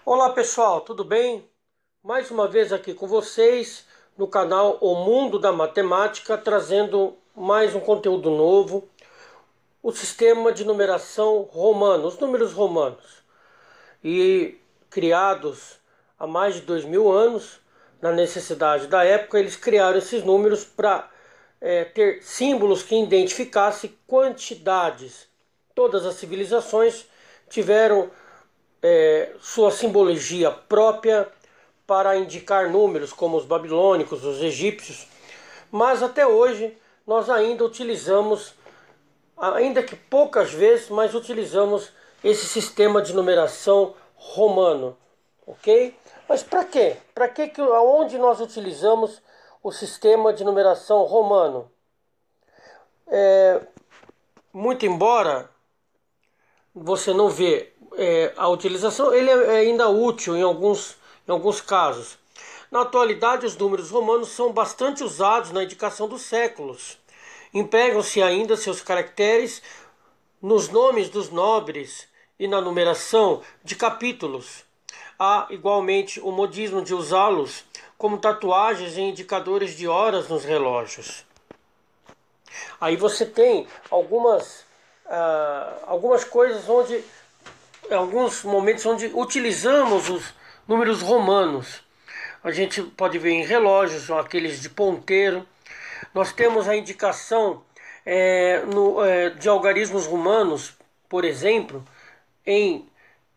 Olá pessoal, tudo bem? Mais uma vez aqui com vocês no canal O Mundo da Matemática, trazendo mais um conteúdo novo, o sistema de numeração romano, os números romanos, e criados há mais de 2000 anos, na necessidade da época, eles criaram esses números para ter símbolos que identificassem quantidades. Todas as civilizações tiveram sua simbologia própria para indicar números, como os babilônicos, os egípcios, mas até hoje nós ainda utilizamos, ainda que poucas vezes, mas utilizamos esse sistema de numeração romano, ok? Mas para quê? Aonde nós utilizamos o sistema de numeração romano? Muito embora você não vê a utilização, ele é ainda útil em alguns casos. Na atualidade, os números romanos são bastante usados na indicação dos séculos. Empregam-se ainda seus caracteres nos nomes dos nobres e na numeração de capítulos. Há igualmente o modismo de usá-los como tatuagens e indicadores de horas nos relógios. Aí você tem algumas coisas onde, alguns momentos onde utilizamos os números romanos. A gente pode ver em relógios, aqueles de ponteiro. Nós temos a indicação de algarismos romanos, por exemplo, em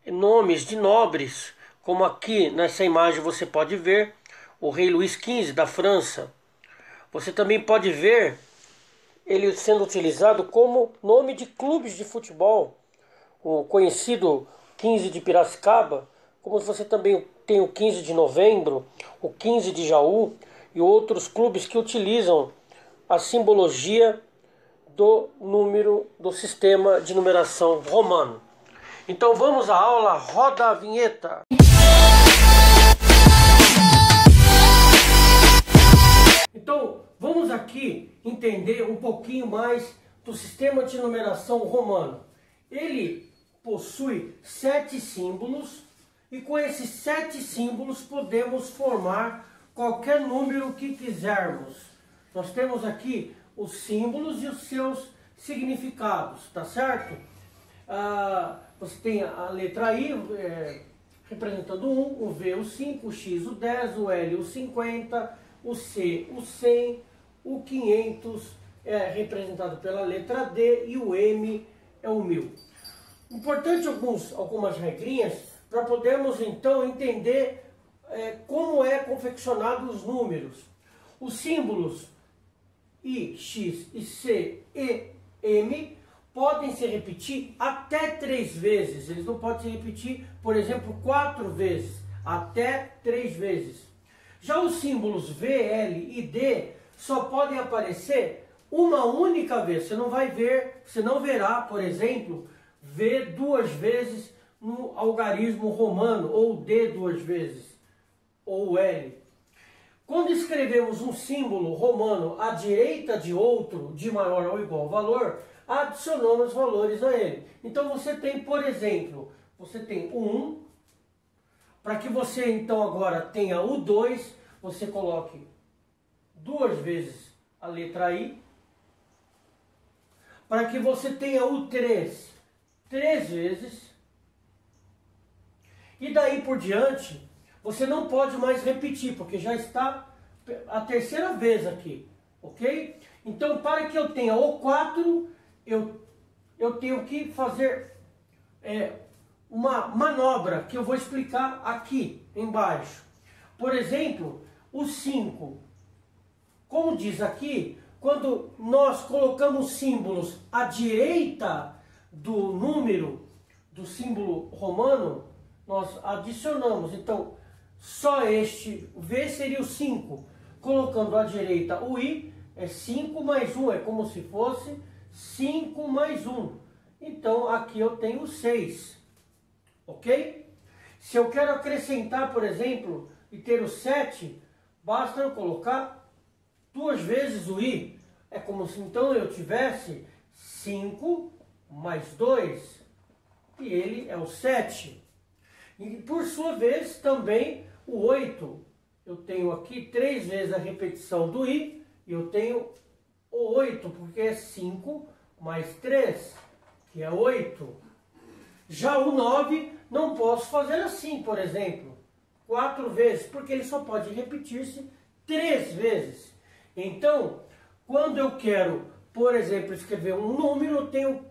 nomes de nobres, como aqui nessa imagem você pode ver o rei Luís XV da França. Você também pode ver ele sendo utilizado como nome de clubes de futebol, o conhecido 15 de Piracicaba, como você também tem o 15 de Novembro, o 15 de Jaú e outros clubes que utilizam a simbologia do número do sistema de numeração romano. Então vamos à aula, roda a vinheta. Então vamos aqui entender um pouquinho mais do sistema de numeração romano. Ele possui 7 símbolos e com esses 7 símbolos podemos formar qualquer número que quisermos. Nós temos aqui os símbolos e os seus significados, tá certo? Você tem a letra I representando 1, o V o 5, o X o 10, o L o 50, o C o 100, o 500 é representado pela letra D e o M é o 1000. Importante algumas regrinhas para podermos então entender como é confeccionado os números. Os símbolos I, X e C e M podem se repetir até 3 vezes. Eles não podem se repetir, por exemplo, 4 vezes, até 3 vezes. Já os símbolos V, L e D só podem aparecer uma única vez. Você não verá, por exemplo, V 2 vezes no algarismo romano, ou D 2 vezes, ou L. Quando escrevemos um símbolo romano à direita de outro de maior ou igual valor, adicionamos valores a ele. Então você tem, por exemplo, você tem o 1, para que você então agora tenha o 2, você coloque 2 vezes a letra I. Para que você tenha o 3, 3 vezes. E daí por diante, você não pode mais repetir, porque já está a terceira vez aqui, ok? Então, para que eu tenha o 4, eu tenho que fazer uma manobra que eu vou explicar aqui embaixo. Por exemplo, o 5. Como diz aqui, quando nós colocamos símbolos à direita do número, do símbolo romano, nós adicionamos. Então, só este V seria o 5. Colocando à direita o I, é 5 mais 1. É como se fosse 5 mais 1. Então, aqui eu tenho 6. Ok? Se eu quero acrescentar, por exemplo, e ter o 7, basta eu colocar 2 vezes o I. É como se então eu tivesse 5 mais 2. E ele é o 7. E por sua vez também o 8, eu tenho aqui 3 vezes a repetição do i, e eu tenho o 8, porque é 5 mais 3, que é 8. Já o 9, não posso fazer assim, por exemplo, 4 vezes, porque ele só pode repetir-se 3 vezes. Então, quando eu quero, por exemplo, escrever um número, eu tenho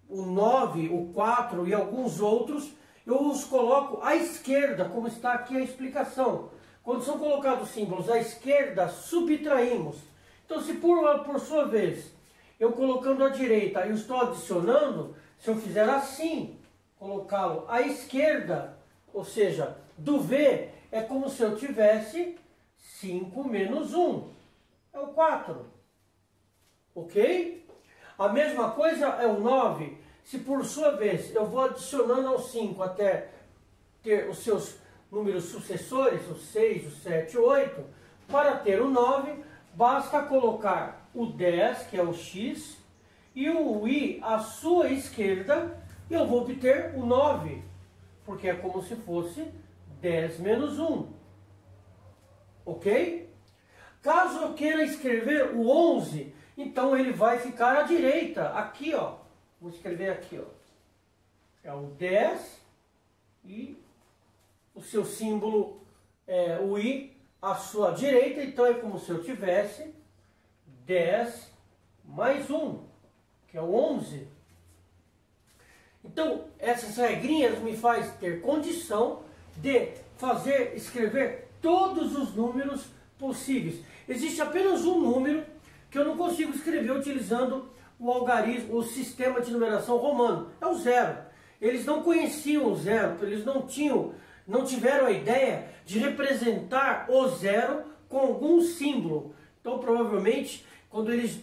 o 9, o 4 e alguns outros, eu os coloco à esquerda, como está aqui a explicação. Quando são colocados símbolos à esquerda, subtraímos. Então, se por sua vez, eu colocando à direita, eu estou adicionando, se eu fizer assim, colocá-lo à esquerda, ou seja, do V, é como se eu tivesse 5 menos 1, é o 4. Ok? A mesma coisa é o 9. Se por sua vez eu vou adicionando ao 5 até ter os seus números sucessores, o 6, o 7, o 8, para ter o 9, basta colocar o 10, que é o x, e o i à sua esquerda, e eu vou obter o 9, porque é como se fosse 10 menos 1. Ok? Caso eu queira escrever o 11, então ele vai ficar à direita, aqui, ó. Vou escrever aqui, ó. É o 10 e o seu símbolo é o i à sua direita, então é como se eu tivesse 10 mais 1, que é o 11. Então, essas regrinhas me fazem ter condição de escrever todos os números possíveis. Existe apenas um número que eu não consigo escrever utilizando o algarismo, o sistema de numeração romano. É o 0. Eles não conheciam o 0, eles não tiveram a ideia de representar o 0 com algum símbolo. Então, provavelmente, quando eles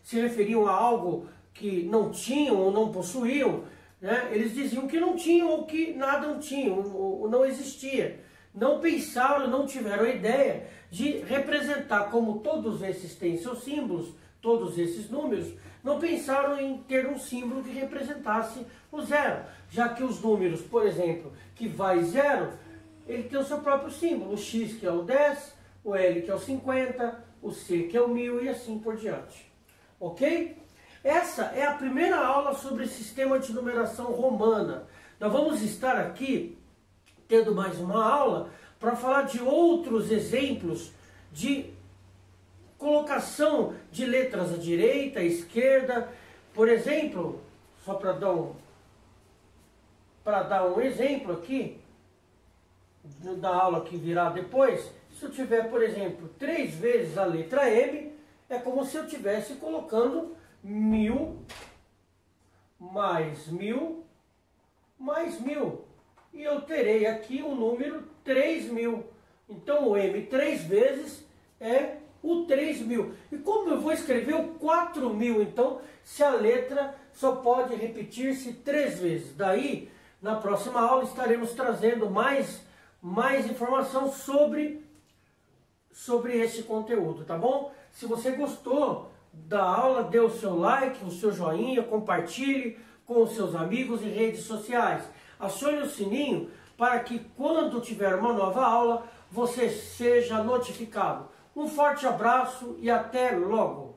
se referiam a algo que não tinham ou não possuíam, né, eles diziam que não tinham ou que nada não tinham, ou não existia. Não pensaram, não tiveram a ideia de representar, como todos esses têm seus símbolos, todos esses números, não pensaram em ter um símbolo que representasse o 0, já que os números, por exemplo, que vai 0, ele tem o seu próprio símbolo, o x que é o 10, o L que é o 50, o C que é o 1000 e assim por diante. Ok? Essa é a primeira aula sobre sistema de numeração romana. Nós vamos estar aqui tendo mais uma aula para falar de outros exemplos de colocação de letras à direita, à esquerda. Por exemplo, só para dar um exemplo aqui, da aula que virá depois, se eu tiver, por exemplo, 3 vezes a letra M, é como se eu estivesse colocando 1000 mais 1000 mais 1000. E eu terei aqui o número 3000. Então o M 3 vezes é o 3000. E como eu vou escrever o 4000, então, se a letra só pode repetir-se 3 vezes. Daí, na próxima aula, estaremos trazendo mais informação sobre esse conteúdo, tá bom? Se você gostou da aula, dê o seu like, o seu joinha, compartilhe com os seus amigos em redes sociais. Acione o sininho para que quando tiver uma nova aula, você seja notificado. Um forte abraço e até logo!